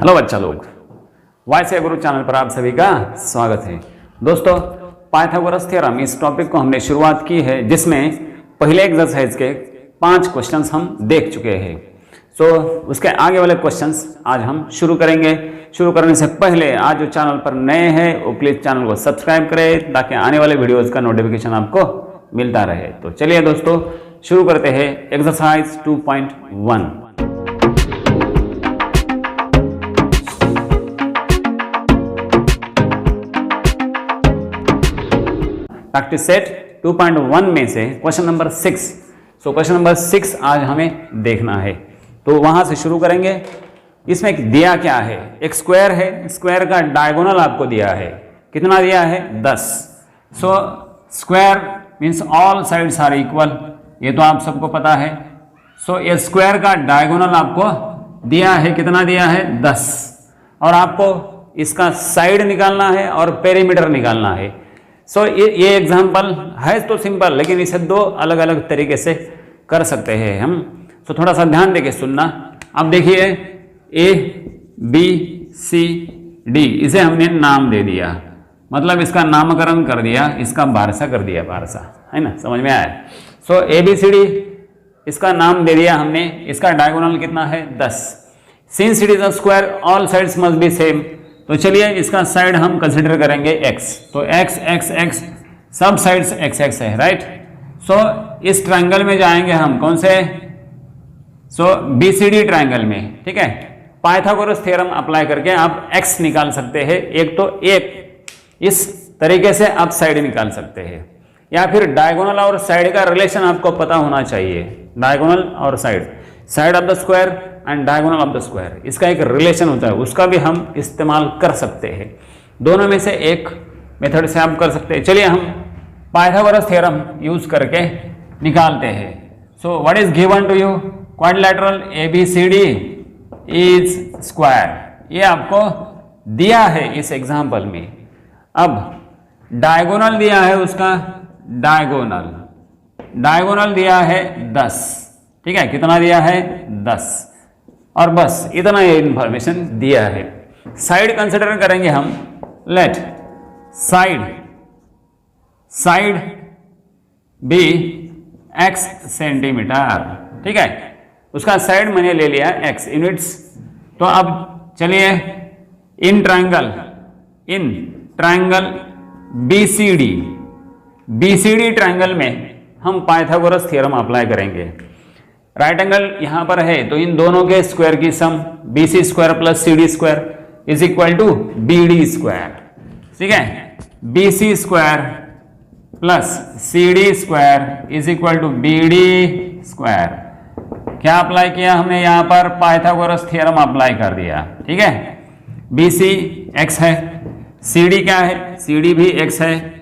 Hello बच्चा लोग, वाईसीआई गुरु channel पर आप सभी का स्वागत है। दोस्तों, पाइथागोरस थ्योरम इस टॉपिक को हमने शुरुआत की है, जिसमें पहले एक्सरसाइज के 5 क्वेश्चंस हम देख चुके हैं। उसके आगे वाले क्वेश्चंस आज हम शुरू करेंगे। शुरू करने से पहले आज जो चैनल पर नए हैं वो प्लीज चैनल को सब्सक्राइब करें ताकि आने वाले वीडियोज का नोटिफिकेशन आपको मिलता रहे। तो चलिए दोस्तों, शुरू करते हैं एक्सरसाइज 2.1। प्रैक्टिस सेट 2.1 में से क्वेश्चन नंबर 6। क्वेश्चन नंबर 6 आज हमें देखना है, तो वहां से शुरू करेंगे। इसमें दिया क्या है? एक स्क्वायर है, स्क्वायर का डायगोनल आपको दिया है। कितना दिया है? 10। Square means all sides are equal, ये तो आप सबको पता है। ये स्क्वायर का डायगोनल आपको दिया है, कितना दिया है? 10। और आपको इसका साइड निकालना है और पेरीमीटर निकालना है। ये एग्जाम्पल है तो सिंपल, लेकिन इसे 2 अलग अलग तरीके से कर सकते हैं हम। थोड़ा सा ध्यान देके सुनना। अब देखिए, ए बी सी डी, इसे हमने नाम दे दिया, मतलब इसका नामकरण कर दिया, इसका बारसा कर दिया, बारसा, है ना? समझ में आया? ए बी सी डी इसका नाम दे दिया हमने। इसका डायगोनल कितना है? 10। Since it is a square all sides must be same, तो चलिए इसका साइड हम कंसिडर करेंगे x। तो x x x सब साइड्स x x है, राइट? इस ट्रायंगल में जाएंगे हम, कौन से? BCD ट्रायंगल में, ठीक है? पाइथागोरस थ्योरम अप्लाई करके आप x निकाल सकते हैं। एक इस तरीके से आप साइड निकाल सकते हैं, या फिर डायगोनल और साइड का रिलेशन आपको पता होना चाहिए। डायगोनल और side of the square and diagonal of the square, इसका एक रिलेशन होता है, उसका भी हम इस्तेमाल कर सकते हैं। दोनों में से एक मेथड से आप कर सकते हैं। चलिए हम पाइथागोरस थ्योरम यूज करके निकालते हैं। What is given to you? Quadrilateral ABCD is square, ये आपको दिया है इस एग्जाम्पल में। अब डायगोनल दिया है, उसका डायगोनल दिया है 10, ठीक है? कितना दिया है? 10। और बस इतना ये इंफॉर्मेशन दिया है। साइड कंसिडर करेंगे हम। Let side be x centimetre, ठीक है? उसका साइड मैंने ले लिया x यूनिट्स। तो अब चलिए इन ट्रायंगल BCD ट्रायंगल में हम पाइथागोरस थ्योरम अप्लाई करेंगे। राइट एंगल यहां पर है, तो इन दोनों के स्क्वायर की sum BC square plus CD square is equal to BD square, ठीक है? BC square plus CD square is equal to BD square. क्या अप्लाई किया हमने यहां पर? पाइथागोरस थ्योरम अप्लाई कर दिया, ठीक है? BC x है, CD क्या है? CD भी x है।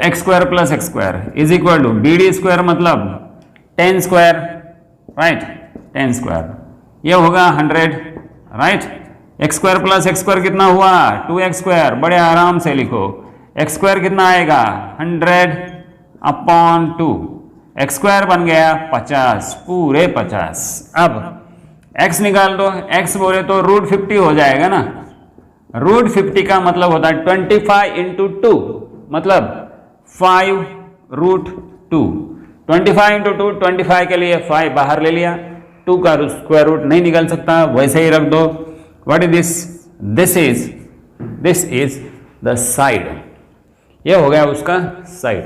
x square plus x square is equal to BD square, मतलब 10 स्क्वायर, राइट? 10 स्क्वायर, ये होगा 100, right? x square plus x square कितना हुआ? 2x square. बड़े आराम से लिखो, x स्क्वायर कितना आएगा? 100/2। x स्क्वायर बन गया 50, पूरे 50। अब x निकाल दो। x बोले तो √50 हो जाएगा ना। √50 का मतलब होता है 25 × 2, मतलब 5√2। 25 × 2, 25 के लिए 5 बाहर ले लिया, 2 का स्क्वायर रूट नहीं निकल सकता, वैसे ही रख दो। What is this? This is the side. ये हो गया उसका साइड।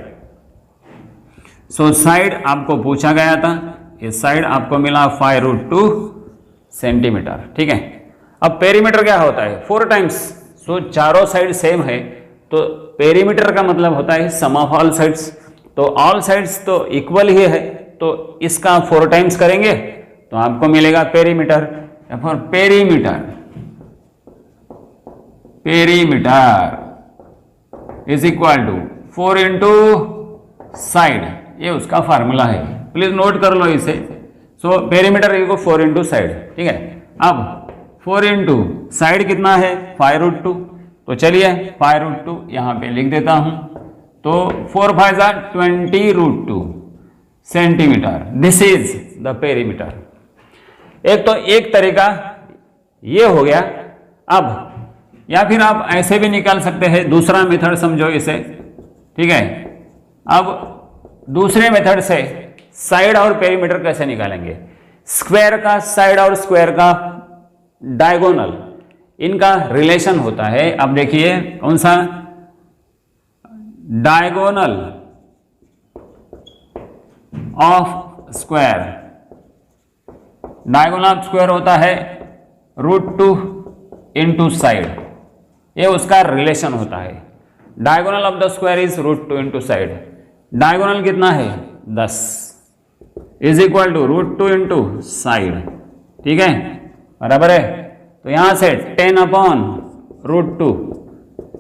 साइड आपको पूछा गया था, ये साइड आपको मिला 5√2 सेंटीमीटर, ठीक है? अब पेरीमीटर क्या होता है? 4 टाइम्स। चारों साइड सेम है, तो पेरीमीटर का मतलब होता है सम ऑफ ऑल साइड्स। तो ऑल साइड्स तो इक्वल ही है, तो इसका 4 टाइम्स करेंगे तो आपको मिलेगा perimeter. For perimeter is equal to 4 × side, ये उसका फार्मूला है, प्लीज नोट कर लो इसे। पेरीमीटर इक्वल 4 × साइड, ठीक है? अब 4 × साइड कितना है? 5√2। तो चलिए 5√2 यहां पे लिख देता हूं। तो 4 × 5 = 20√2 centimetre. This is the perimeter. एक तरीका ये हो गया अब या फिर आप ऐसे भी निकाल सकते हैं, दूसरा मेथड समझो इसे, ठीक है। अब दूसरे मेथड से साइड और पेरीमीटर कैसे निकालेंगे? स्क्वायर का साइड और स्क्वायर का डायगोनल, इनका रिलेशन होता है। अब देखिए कौन सा? Diagonal of square. Diagonal of square होता है √2 इंटू साइड, ये उसका रिलेशन होता है। Diagonal of the square is √2 into side. Diagonal कितना है? 10 is equal to √2 into side, ठीक है, बराबर है। तो यहां से 10/√2,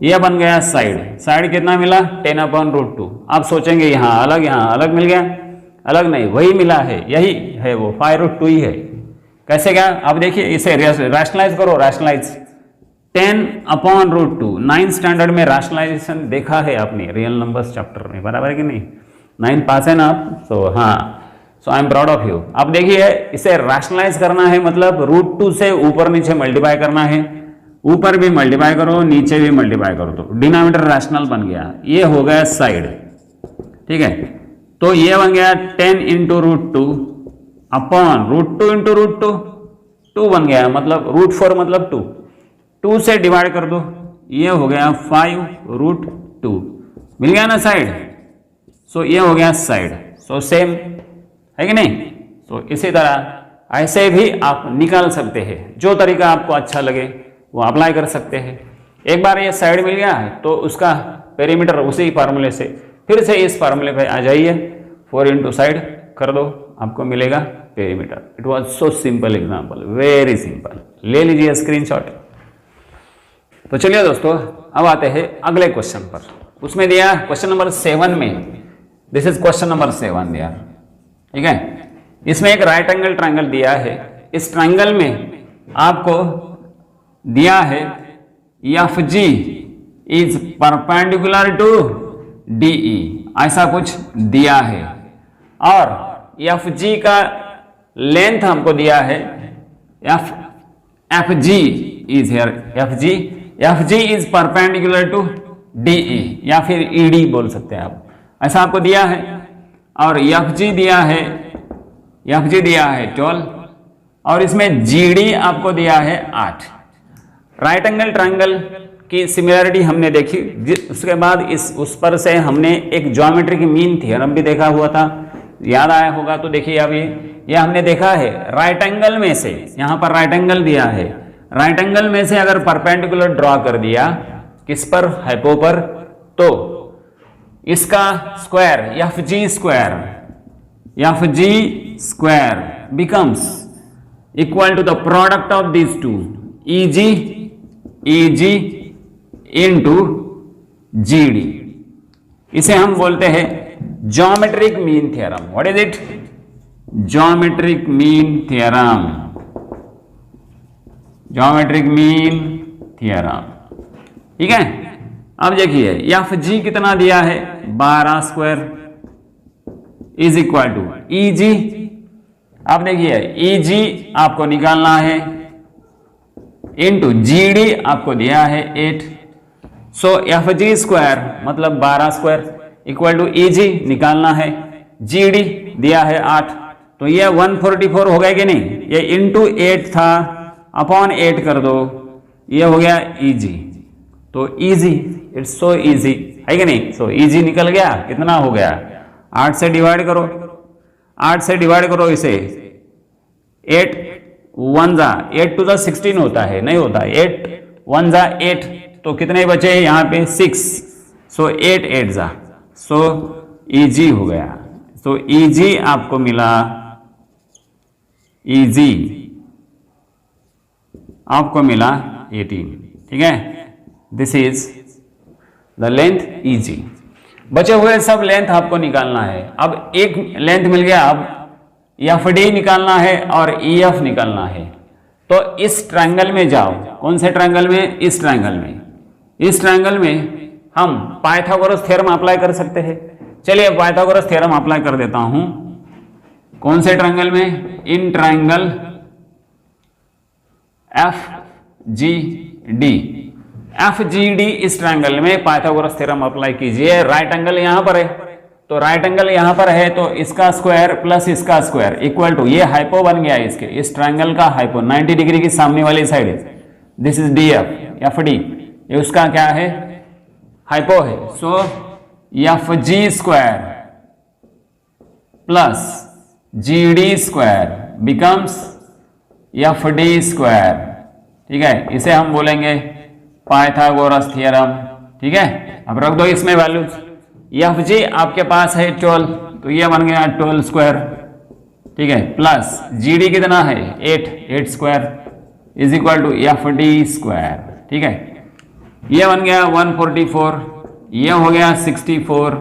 यह बन गया साइड। साइड कितना मिला? 10/√2। आप सोचेंगे यहाँ अलग मिल गया, अलग नहीं, वही मिला है, यही है वो 5√2 ही है। कैसे क्या? अब देखिए इसे रैशनलाइज करो, रैशनलाइज 10/√2। 9th स्टैंडर्ड में रैशनलाइजेशन देखा है आपने रियल नंबर्स चैप्टर में, बराबर है कि नहीं? 9 पास है ना आप? So I am proud of you. अब देखिए इसे रैशनलाइज करना है, मतलब √2 से ऊपर नीचे मल्टीप्लाई करना है, ऊपर भी मल्टीप्लाई करो नीचे भी मल्टीप्लाई करो, तो डिनोमिनेटर रैशनल बन गया। ये हो गया साइड, ठीक है। तो ये बन गया 10 इंटू √2 अपॉन √2 इंटू √2, 2 बन गया, मतलब √4 मतलब 2, 2 से डिवाइड कर दो, ये हो गया 5√2, मिल गया ना साइड। सो ये हो गया साइड। सो सेम है कि नहीं? सो इसी तरह ऐसे भी आप निकाल सकते हैं, जो तरीका आपको अच्छा लगे वो अप्लाई कर सकते हैं। एक बार ये साइड मिल गया तो उसका पेरीमीटर उसी फार्मूले से फिर से इस फार्मूले पे आ जाइए, 4 इंटू साइड कर दो, आपको मिलेगा perimeter. It was so simple example, very simple. ले लीजिए स्क्रीनशॉट। तो चलिए दोस्तों, अब आते हैं अगले क्वेश्चन पर। उसमें दिया क्वेश्चन नंबर 7 में, दिस इज क्वेश्चन नंबर 7 दिया, ठीक है। इसमें एक राइट एंगल ट्रायंगल दिया है। इस ट्रायंगल में आपको दिया है FG is perpendicular to DE, ऐसा कुछ दिया है, और FG का लेंथ हमको दिया है FG is here, FG is perpendicular to DE या फिर ED बोल सकते हैं आप, ऐसा आपको दिया है। और FG दिया है 12, और इसमें GD आपको दिया है 8। राइट एंगल ट्रायंगल की सिमिलरिटी हमने देखी, उसके बाद उस पर से हमने एक ज्योमेट्रिक मीन थ्योरम भी देखा हुआ था, याद आया होगा। तो देखिए अब ये हमने देखा है राइट एंगल में से, यहाँ पर राइट एंगल दिया है, राइट एंगल में से अगर परपेंडिकुलर ड्रॉ कर दिया किस पर? हाइपो पर, तो इसका square FG square becomes equal to the product of these two, EG into GD। इसे हम बोलते हैं geometric mean theorem. What is it? Geometric mean theorem, geometric mean theorem, ठीक है। अब देखिए FG कितना दिया है? 12 square is equal to EG। अब देखिए EG आपको निकालना है इंटू GD आपको दिया है 8। सो FG स्क्वायर मतलब 12 स्क्वायर इक्वल टू EG निकालना है, GD दिया है 8, तो ये 144 हो गया कि नहीं? ये इंटू 8 था, अपॉन 8 कर दो, ये हो गया EG। तो EG, इट्स सो इजी, है कि नहीं? सो EG निकल गया, कितना हो गया? 8 से डिवाइड करो, 8 से डिवाइड करो इसे, 8 1 जा 8 टू 16 होता है, नहीं होता, 8 1 जा 8, तो कितने बचे यहाँ पे? 6। सो 8 8 जा, सो EG हो गया। सो EG आपको मिला, EG आपको मिला 18, ठीक है। This is the length EG। बचे हुए सब लेंथ आपको निकालना है। अब एक लेंथ मिल गया, अब FD निकालना है और EF निकालना है। तो इस ट्रायंगल में जाओ, कौन से ट्रायंगल में? इस ट्रायंगल में। इस ट्रायंगल में हम पाइथागोरस थ्योरम अप्लाई कर सकते हैं। चलिए पाइथागोरस थ्योरम अप्लाई कर देता हूं। कौन से ट्रायंगल में? In triangle FG D, F G D इस ट्रायंगल में पाइथागोरस थ्योरम अप्लाई कीजिए। राइट एंगल यहां पर है, तो राइट एंगल यहां पर है तो इसका स्क्वायर प्लस इसका स्क्वायर इक्वल टू, ये हाइपो बन गया इसके, इस ट्रायंगल का हाइपो 90 डिग्री की सामने वाली side, this is D F, F D, ये उसका क्या है, हाइपो है। So F G square plus G D square becomes F D square. ठीक है, इसे हम बोलेंगे पाइथागोरस थ्योरम। ठीक है, अब रख दो इसमें वैल्यूज। एफ जी आपके पास है 12, तो ये बन गया 12 स्क्वायर। ठीक है, प्लस जी डी कितना है 8, 8 square is equal to F D square. ठीक है, ये बन गया 144, ये हो गया 64,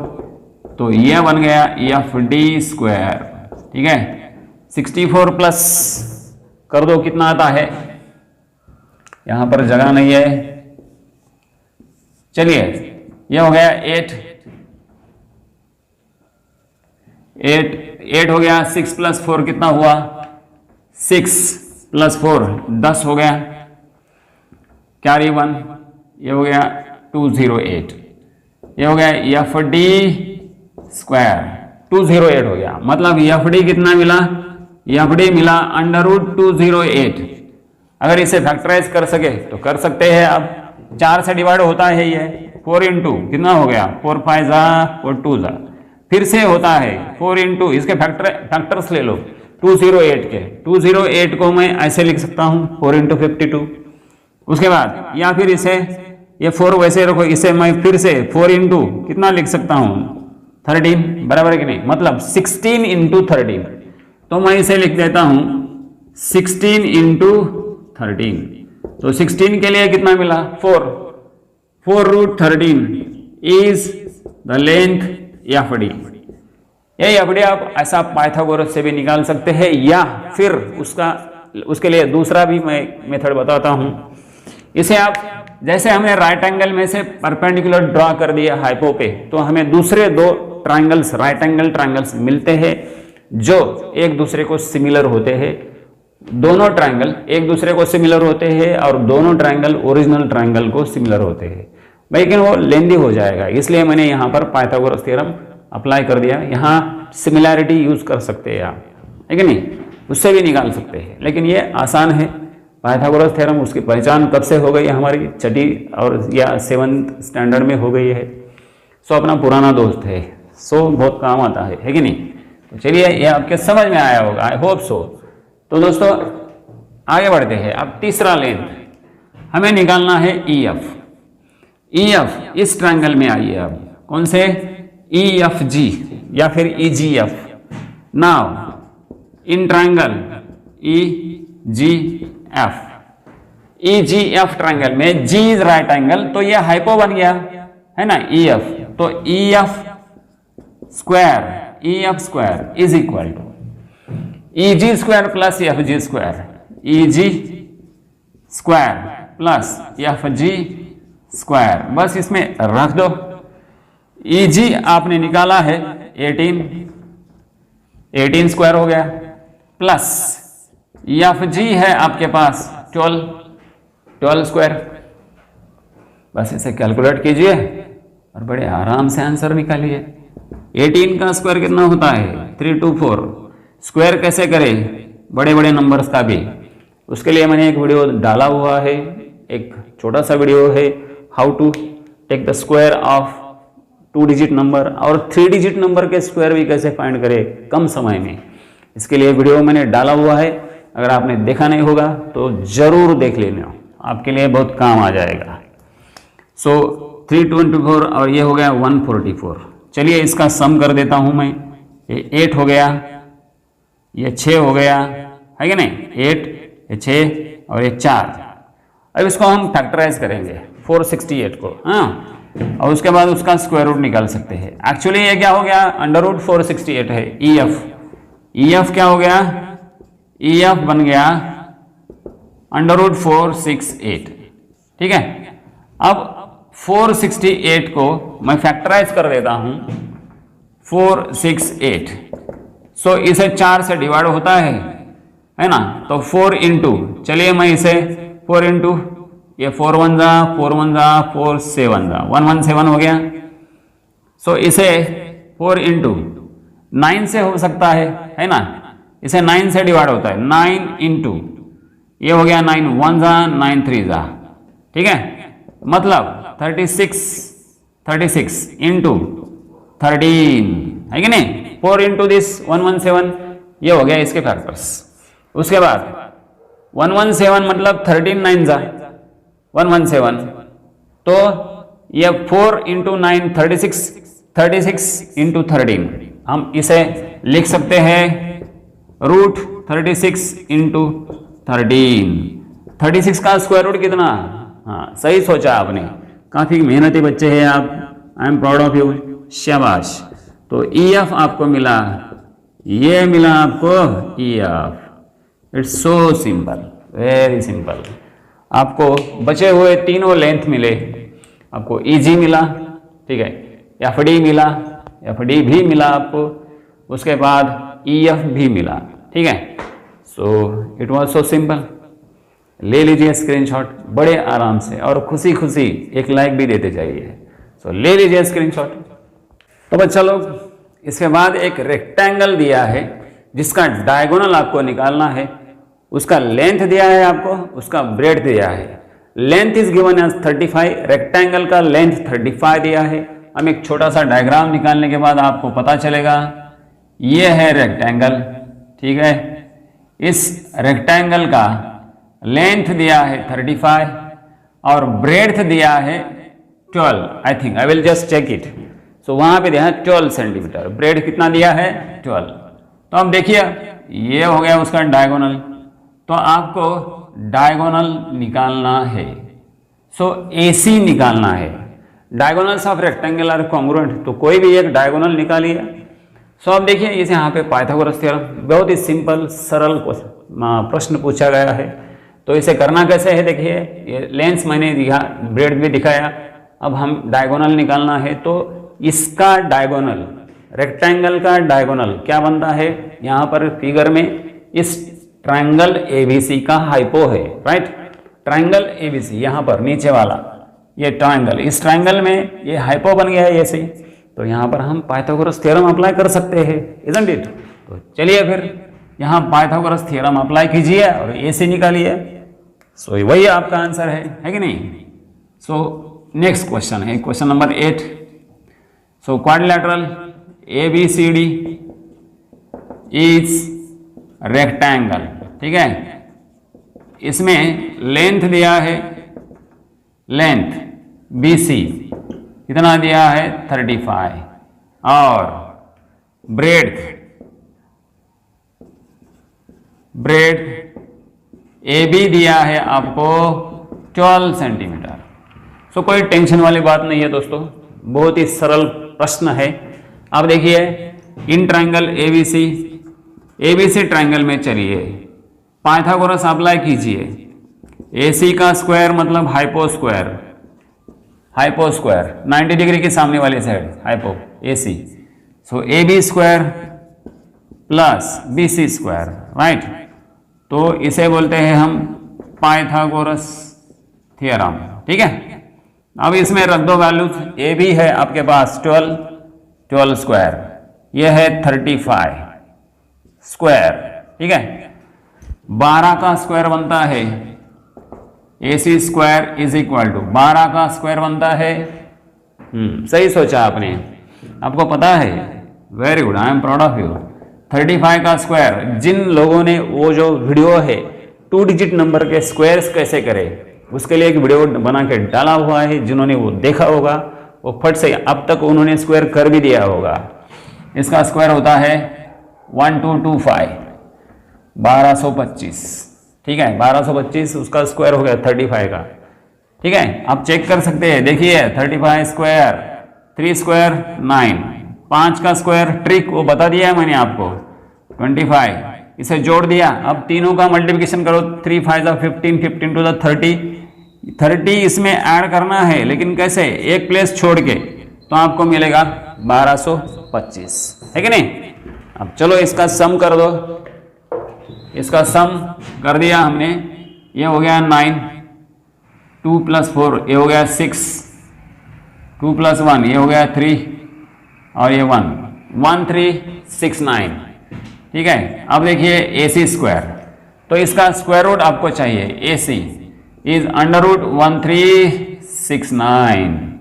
तो ये बन गया एफ डी स्क्वायर। ठीक है, 64 प्लस कर दो कितना आता है, यहां पर जगह नहीं है, चलिए ये हो गया 8 हो गया, 6 प्लस 4 कितना हुआ, 6 प्लस 4 10 हो गया, कैरी 1, ये हो गया 208, ये हो गया एफ डी स्क्वायर 208 हो गया। मतलब एफ डी कितना मिला, एफ डी मिला √208। अगर इसे फैक्टराइज कर सके तो कर सकते हैं। अब 4 से डिवाइड होता है ये, 4 इंटू कितना हो गया, 4 5 जा और 2 जा, फिर से होता है 4 इंटू, इसके फैक्टर्स ले लो 208 के, 208 को मैं ऐसे लिख सकता हूं 4 इंटू 52। उसके बाद या फिर इसे, ये 4 वैसे रखो, इसे मैं फिर से 4 इंटू कितना लिख सकता हूं 13, बराबर है कि नहीं, मतलब 16 इंटू 13, तो मैं इसे लिख देता हूं 16 इंटू 13। तो 16 के लिए कितना मिला 4√13 is the length F D. ये एफ डी आप ऐसा पाइथागोरस से भी निकाल सकते हैं, या फिर उसके लिए दूसरा भी मैं मेथड बताता हूं। इसे आप, जैसे हमने राइट एंगल में से परपेंडिकुलर ड्रॉ कर दिया हाइपो पे, तो हमें दूसरे 2 ट्रायंगल्स, राइट एंगल ट्रायंगल्स मिलते हैं जो एक दूसरे को सिमिलर होते हैं। दोनों ट्रायंगल एक दूसरे को सिमिलर होते हैं और दोनों ट्रायंगल ओरिजिनल ट्रायंगल को सिमिलर होते हैं, लेकिन वो लेंदी हो जाएगा, इसलिए मैंने यहाँ पर पाइथागोरस थ्योरम अप्लाई कर दिया। यहाँ सिमिलैरिटी यूज कर सकते हैं आप, है कि नहीं, उससे भी निकाल सकते हैं, लेकिन ये आसान है। पाइथागोरस थ्योरम उसकी पहचान कब से हो गई, हमारी छठी और या 7th स्टैंडर्ड में हो गई है। सो अपना पुराना दोस्त है, सो बहुत काम आता है कि नहीं। तो चलिए, ये आपके समझ में आया होगा, आई होप सो। तो दोस्तों आगे बढ़ते हैं। अब तीसरा लेंथ हमें निकालना है ई एफ। ई एफ इस ट्रायंगल में आइए, अब कौन से, ई एफ जी या फिर E G F. Now in triangle E G F, E G F triangle में जी इज राइट एंगल, तो ये हाइपो बन गया है ना ई एफ, तो E F square is equal to E G square plus F G square, E G square plus F G square, बस इसमें रख दो। ई जी आपने निकाला है 18 स्क्वायर हो गया, प्लस एफ जी है आपके पास 12 स्क्वायर। बस इसे कैलकुलेट कीजिए और बड़े आराम से आंसर निकालिए। 18 का स्क्वायर कितना होता है 324। स्क्वायर कैसे करें बड़े बड़े नंबर्स का भी, उसके लिए मैंने एक वीडियो डाला हुआ है, एक छोटा सा वीडियो है, how to take the square of 2 digit number और 3 डिजिट नंबर के स्क्वायर भी कैसे फाइंड करें कम समय में। इसके लिए वीडियो मैंने डाला हुआ है, अगर आपने देखा नहीं होगा तो जरूर देख लेना, आपके लिए बहुत काम आ जाएगा। सो 324 और ये हो गया 144। चलिए इसका सम कर देता हूं मैं, ये 8 हो गया, ये 6 हो गया, है कि नहीं, 8, ये 6 और ये 4। अब इसको हम फैक्टराइज करेंगे 468 को, हाँ, और उसके बाद उसका स्क्वायर रूट निकाल सकते हैं। एक्चुअली ये क्या हो गया, √468 है ई एफ क्या हो गया, ई एफ बन गया √468। ठीक है, अब 468 को मैं फैक्टराइज कर देता हूं 468। सो इसे 4 से डिवाइड होता है ना, तो 4 इंटू, चलिए मैं इसे 4 इंटू ये 4 1 जा 4 1 जा 4 7 जा 117 हो गया। सो इसे 4 इंटू 9 से हो सकता है ना, इसे 9 से डिवाइड होता है, 9 इंटू ये हो गया 9 1 जा 9 3 जा, ठीक है, मतलब 36 इंटू 13 है कि नहीं, 4 इंटू दिस 117, ये हो गया इसके फैक्टर्स। उसके बाद 117 मतलब 13 9 जा 117, तो ये 4 इंटू 9 36 इंटू 13, हम इसे लिख सकते हैं रूट 36 इंटू 13। 36 का स्क्वायर रूट कितना? हाँ सही सोचा आपने, काफी मेहनती बच्चे हैं आप, आई एम प्राउड ऑफ यू, शाबाश। तो EF आपको मिला, ये मिला आपको EF, it's so simple, very simple. आपको बचे हुए तीनों लेंथ मिले, आपको EG मिला, ठीक है, FD मिला, FD भी मिला आपको, उसके बाद EF भी मिला, ठीक है। So it was so simple. ले लीजिए स्क्रीनशॉट बड़े आराम से, और खुशी खुशी एक लाइक भी देते जाइए। सो ले लीजिए स्क्रीनशॉट। तो बच्चा लोग, इसके बाद एक रेक्टेंगल दिया है जिसका डायगोनल आपको निकालना है, उसका लेंथ दिया है आपको, उसका ब्रेड दिया है। Length is given as 35, rectangle का लेंथ 35 दिया है। हम एक छोटा सा डायग्राम निकालने के बाद आपको पता चलेगा, ये है रेक्टेंगल, ठीक है, इस रेक्टेंगल का लेंथ दिया है 35 और ब्रेड्थ दिया है 12, I think, I will just check it. So वहां पे दिया है 12 सेंटीमीटर, ब्रेड कितना दिया है 12। तो अब देखिए ये हो गया उसका डायगोनल, तो आपको डायगोनल निकालना है। सो AC निकालना है, diagonals of rectangle are congruent, तो कोई भी एक डायगोनल निकालिए। सो अब देखिए इसे यहाँ पे पाइथागोरस थ्योरम, बहुत ही सिंपल सरल प्रश्न पूछा गया है। तो इसे करना कैसे है, देखिए ये लेंस मैंने दिखा, ब्रेड भी दिखाया, अब हम डायगोनल निकालना है। तो इसका डायगोनल, रेक्टेंगल का डायगोनल क्या बनता है, यहाँ पर फिगर में इस ट्रायंगल ABC का हाइपो है, राइट, ट्रायंगल ABC यहाँ पर नीचे वाला ये ट्रायंगल, इस ट्रायंगल में ये हाइपो बन गया है ऐसे, तो यहाँ पर हम पाइथागोरस थ्योरम अप्लाई कर सकते हैं, इजंट इट। तो चलिए फिर यहाँ पाइथागोरस थ्योरम अप्लाई कीजिए और AC निकालिए। सो वही आपका आंसर है कि नहीं। सो नेक्स्ट क्वेश्चन है question number 8। So quadrilateral ABCD is rectangle, ठीक है, इसमें लेंथ दिया है, लेंथ BC कितना दिया है 35 और ब्रेड्थ AB दिया है आपको 12 सेंटीमीटर। सो कोई टेंशन वाली बात नहीं है दोस्तों, बहुत ही सरल प्रश्न है। अब देखिए इन ट्रायंगल ABC ट्रायंगल में चलिए पाइथागोरस अप्लाई कीजिए। AC का स्क्वायर मतलब हाइपो स्क्वायर 90 डिग्री के सामने वाली साइड हाइपो AC। सो AB square plus BC square, right, तो इसे बोलते हैं हम पाइथागोरस थ्योरम, ठीक है। अब इसमें रख दो वैल्यूज, AB है आपके पास 12 स्क्वायर, यह है 35 स्क्वायर, ठीक है, 12 का स्क्वायर बनता है AC square is equal to 12 का स्क्वायर बनता है, सही सोचा आपने, आपको पता है, very good, I am proud of you. 35 का स्क्वायर, जिन लोगों ने वो जो वीडियो है 2 डिजिट नंबर के स्क्वायर्स कैसे करें उसके लिए एक वीडियो बना के डाला हुआ है, जिन्होंने वो देखा होगा वो फट से अब तक उन्होंने स्क्वायर कर भी दिया होगा। इसका स्क्वायर होता है 1225 1225, ठीक है, 1225 उसका स्क्वायर हो गया 35 का, ठीक है। आप चेक कर सकते हैं, देखिए 35 स्क्वायर 3 स्क्वायर 9, 5 का स्क्वायर ट्रिक वो बता दिया है मैंने आपको 25, इसे जोड़ दिया। अब तीनों का मल्टीप्लिकेशन करो, 3 5 15 15 टू द 30 इसमें ऐड करना है, लेकिन कैसे, एक प्लेस छोड़ के, तो आपको मिलेगा 1225, है कि नहीं। अब चलो इसका सम कर दो, इसका सम कर दिया हमने, ये हो गया 9 2 + 4 ये हो गया 6, 2 + 1 ये हो गया 3 और ये 1, 1 3 6 9। ठीक है, अब देखिए AC स्क्वायर, तो इसका स्क्वायर रूट आपको चाहिए। AC is √1369।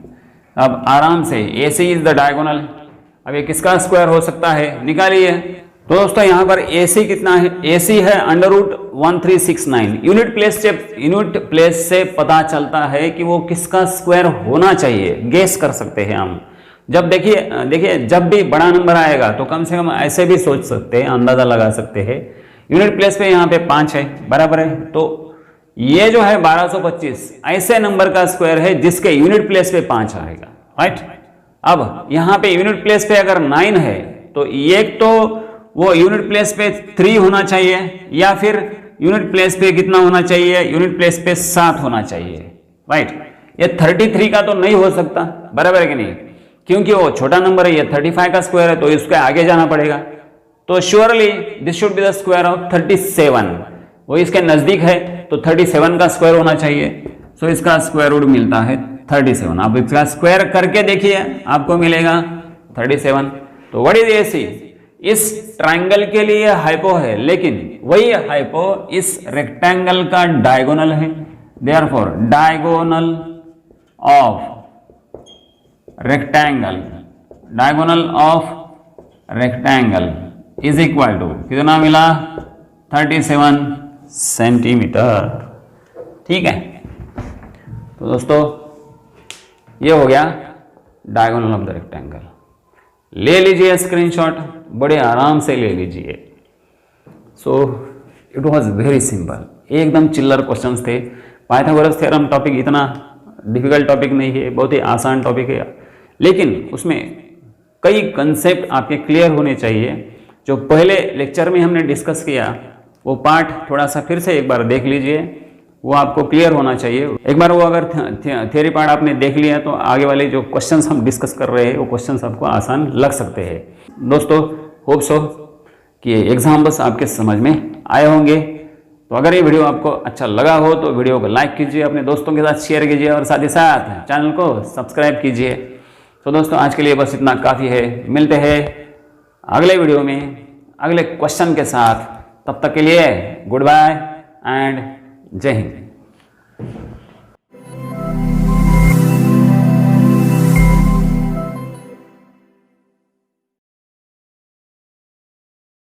अब आराम से AC इज द डायगोनल, अब ये किसका स्क्वायर हो सकता है निकालिए। तो दोस्तों यहाँ पर AC कितना है, AC है √1369। यूनिट प्लेस से पता चलता है कि वो किसका स्क्वायर होना चाहिए, गेस कर सकते हैं हम। जब देखिए जब भी बड़ा नंबर आएगा तो कम से कम ऐसे भी सोच सकते हैं, अंदाजा लगा सकते हैं। यूनिट प्लेस पे यहाँ पे 5 है, बराबर है, तो ये जो है 1225 ऐसे नंबर का स्क्वायर है जिसके यूनिट प्लेस पे 5 आएगा, राइट। अब यहाँ पे यूनिट प्लेस पे अगर 9 है तो एक तो वो यूनिट प्लेस पे 3 होना चाहिए, या फिर यूनिट प्लेस पे कितना होना चाहिए, यूनिट प्लेस पे 7 होना चाहिए, राइट। ये 33 का तो नहीं हो सकता, बराबर है कि नहीं, क्योंकि वो छोटा नंबर है, ये 35 का स्क्वायर है, तो इसके आगे जाना पड़ेगा। तो surely this should be the square of 37, वो इसके नजदीक है तो 37 का स्क्वायर होना चाहिए। सो इसका स्क्वायर रूट मिलता है 37। आप इसका स्क्वायर करके देखिए, आपको मिलेगा 37। तो व्हाट इज AC? इस ट्राइंगल के लिए हाइपो है, लेकिन वही हाइपो इस रेक्टेंगल का डायगोनल है। Therefore diagonal of rectangle is equal to कितना मिला, 37 सेंटीमीटर। ठीक है, तो दोस्तों ये हो गया डायगोनल ऑफ द रेक्टेंगल। ले लीजिए स्क्रीनशॉट, बड़े आराम से ले लीजिए। So it was very simple, एकदम चिल्लर क्वेश्चंस थे। पाइथागोरस थ्योरम टॉपिक इतना डिफिकल्ट टॉपिक नहीं है, बहुत ही आसान टॉपिक है, लेकिन उसमें कई कंसेप्ट आपके क्लियर होने चाहिए। जो पहले लेक्चर में हमने डिस्कस किया वो पार्ट थोड़ा सा फिर से एक बार देख लीजिए, वो आपको क्लियर होना चाहिए। एक बार वो अगर थियरी पार्ट आपने देख लिया तो आगे वाले जो क्वेश्चंस हम डिस्कस कर रहे हैं वो क्वेश्चंस आपको आसान लग सकते हैं। दोस्तों होप सो कि एग्जाम बस आपके समझ में आए होंगे। तो अगर ये वीडियो आपको अच्छा लगा हो तो वीडियो को लाइक कीजिए, अपने दोस्तों के साथ शेयर कीजिए और साथ ही साथ चैनल को सब्सक्राइब कीजिए। तो दोस्तों आज के लिए बस इतना काफ़ी है, मिलते हैं अगले वीडियो में अगले क्वेश्चन के साथ। तब तक के लिए गुड बाय एंड जय हिंद।